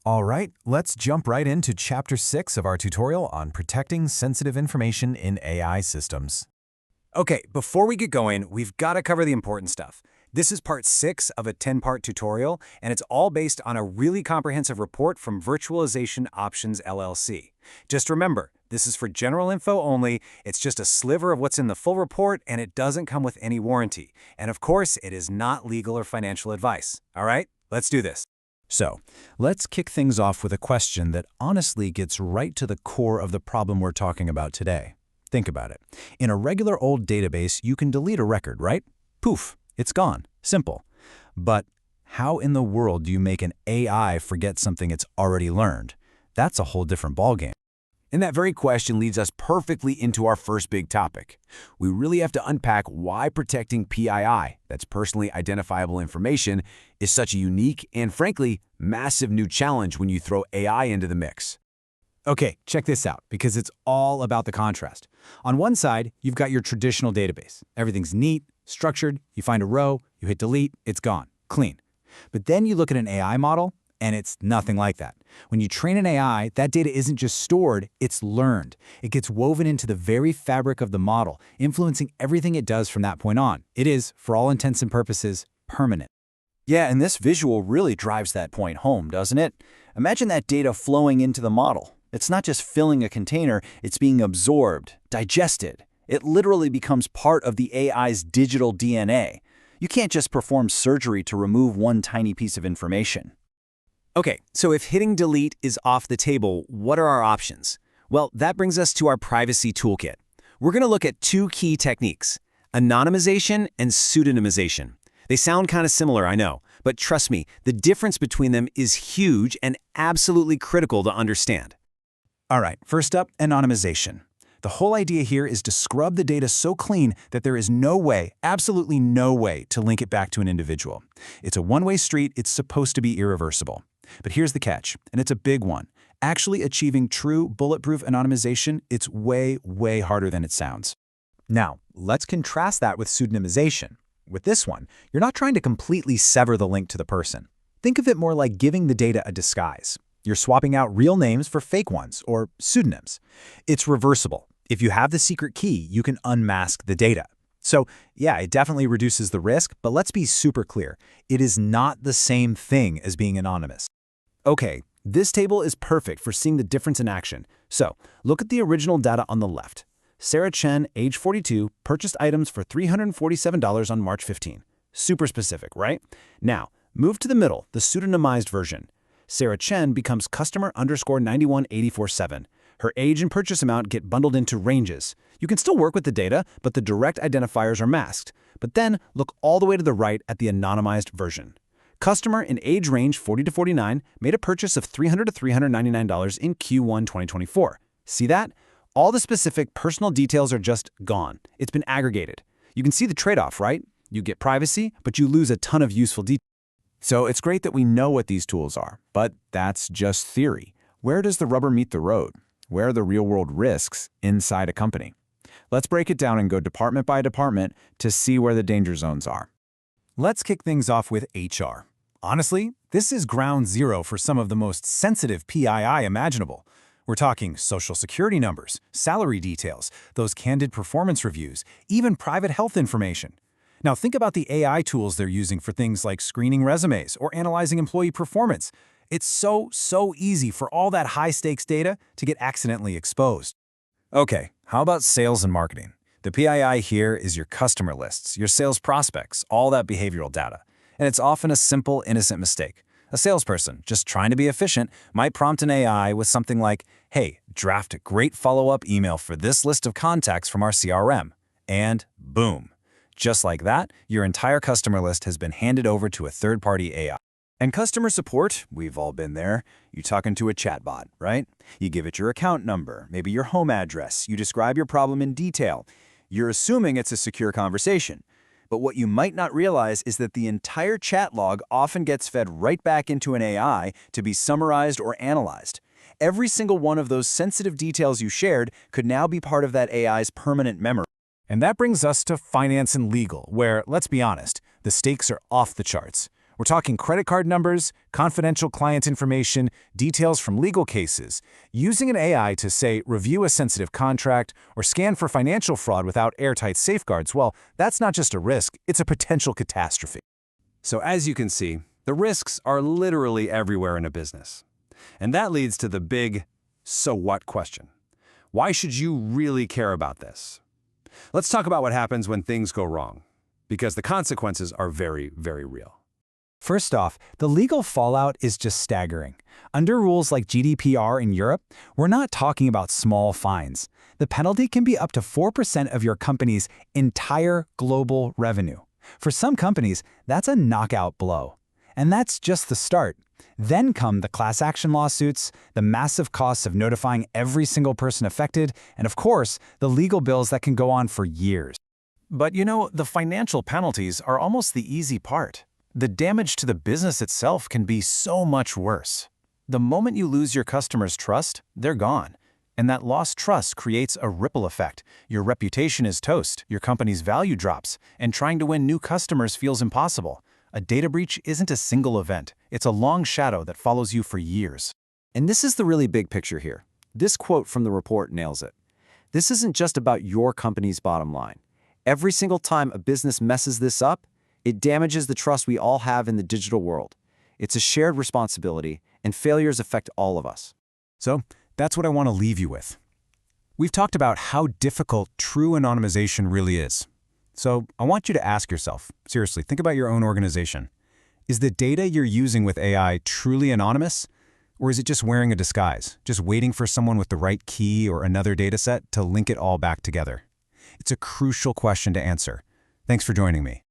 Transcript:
All right, let's jump right into Chapter 6 of our tutorial on protecting sensitive information in AI systems. Okay, before we get going, we've got to cover the important stuff. This is part 6 of a 10-part tutorial, and it's all based on a really comprehensive report from Virtualization Options LLC. Just remember, this is for general info only, it's just a sliver of what's in the full report, and it doesn't come with any warranty. And of course, it is not legal or financial advice. All right, let's do this. So, let's kick things off with a question that honestly gets right to the core of the problem we're talking about today. Think about it. In a regular old database, you can delete a record, right? Poof, it's gone. Simple. But how in the world do you make an AI forget something it's already learned? That's a whole different ballgame. And that very question leads us perfectly into our first big topic. We really have to unpack why protecting PII, that's personally identifiable information, is such a unique and, frankly, massive new challenge when you throw AI into the mix. Okay, check this out, because it's all about the contrast. On one side, you've got your traditional database. Everything's neat, structured, you find a row, you hit delete, it's gone, clean. But then you look at an AI model, and it's nothing like that. When you train an AI, that data isn't just stored, it's learned. It gets woven into the very fabric of the model, influencing everything it does from that point on. It is, for all intents and purposes, permanent. Yeah, and this visual really drives that point home, doesn't it? Imagine that data flowing into the model. It's not just filling a container, it's being absorbed, digested. It literally becomes part of the AI's digital DNA. You can't just perform surgery to remove one tiny piece of information. Okay, so if hitting delete is off the table, what are our options? Well, that brings us to our privacy toolkit. We're going to look at two key techniques, anonymization and pseudonymization. They sound kind of similar, I know, but trust me, the difference between them is huge and absolutely critical to understand. All right, first up, anonymization. The whole idea here is to scrub the data so clean that there is no way, absolutely no way, to link it back to an individual. It's a one-way street, it's supposed to be irreversible. But here's the catch, and it's a big one. Actually achieving true bulletproof anonymization, it's way, way harder than it sounds. Now, let's contrast that with pseudonymization. With this one, you're not trying to completely sever the link to the person. Think of it more like giving the data a disguise. You're swapping out real names for fake ones, or pseudonyms. It's reversible. If you have the secret key, you can unmask the data. So, yeah, it definitely reduces the risk, but let's be super clear. It is not the same thing as being anonymous. Okay, this table is perfect for seeing the difference in action. So, look at the original data on the left. Sarah Chen, age 42, purchased items for $347 on March 15. Super specific, right? Now, move to the middle, the pseudonymized version. Sarah Chen becomes customer_91847. Her age and purchase amount get bundled into ranges. You can still work with the data, but the direct identifiers are masked. But then look all the way to the right at the anonymized version. Customer in age range 40 to 49 made a purchase of $300 to $399 in Q1 2024. See that? All the specific personal details are just gone. It's been aggregated. You can see the trade-off, right? You get privacy, but you lose a ton of useful details. So it's great that we know what these tools are, but that's just theory. Where does the rubber meet the road? Where are the real-world risks inside a company? Let's break it down and go department by department to see where the danger zones are. Let's kick things off with HR. Honestly, this is ground zero for some of the most sensitive PII imaginable. We're talking social security numbers, salary details, those candid performance reviews, even private health information. Now think about the AI tools they're using for things like screening resumes or analyzing employee performance. It's so easy for all that high-stakes data to get accidentally exposed. Okay, how about sales and marketing? The PII here is your customer lists, your sales prospects, all that behavioral data. And it's often a simple, innocent mistake. A salesperson, just trying to be efficient, might prompt an AI with something like, hey, draft a great follow-up email for this list of contacts from our CRM. And boom. Just like that, your entire customer list has been handed over to a third-party AI. And customer support, we've all been there. You talk into a chatbot, right? You give it your account number, maybe your home address. You describe your problem in detail. You're assuming it's a secure conversation. But what you might not realize is that the entire chat log often gets fed right back into an AI to be summarized or analyzed. Every single one of those sensitive details you shared could now be part of that AI's permanent memory. And that brings us to finance and legal, where, let's be honest, the stakes are off the charts. We're talking credit card numbers, confidential client information, details from legal cases. Using an AI to, say, review a sensitive contract or scan for financial fraud without airtight safeguards, well, that's not just a risk, it's a potential catastrophe. So as you can see, the risks are literally everywhere in a business. And that leads to the big, so what question. Why should you really care about this? Let's talk about what happens when things go wrong, because the consequences are very, very real. First off, the legal fallout is just staggering. Under rules like GDPR in Europe, we're not talking about small fines. The penalty can be up to 4% of your company's entire global revenue. For some companies, that's a knockout blow. And that's just the start. Then come the class action lawsuits, the massive costs of notifying every single person affected, and of course, the legal bills that can go on for years. But you know, the financial penalties are almost the easy part. The damage to the business itself can be so much worse. The moment you lose your customers' trust, they're gone. And that lost trust creates a ripple effect. Your reputation is toast, your company's value drops, and trying to win new customers feels impossible. A data breach isn't a single event. It's a long shadow that follows you for years. And this is the really big picture here. This quote from the report nails it. This isn't just about your company's bottom line. Every single time a business messes this up, it damages the trust we all have in the digital world. It's a shared responsibility, and failures affect all of us. So, that's what I want to leave you with. We've talked about how difficult true anonymization really is. So, I want you to ask yourself, seriously, think about your own organization. Is the data you're using with AI truly anonymous? Or is it just wearing a disguise, just waiting for someone with the right key or another data set to link it all back together? It's a crucial question to answer. Thanks for joining me.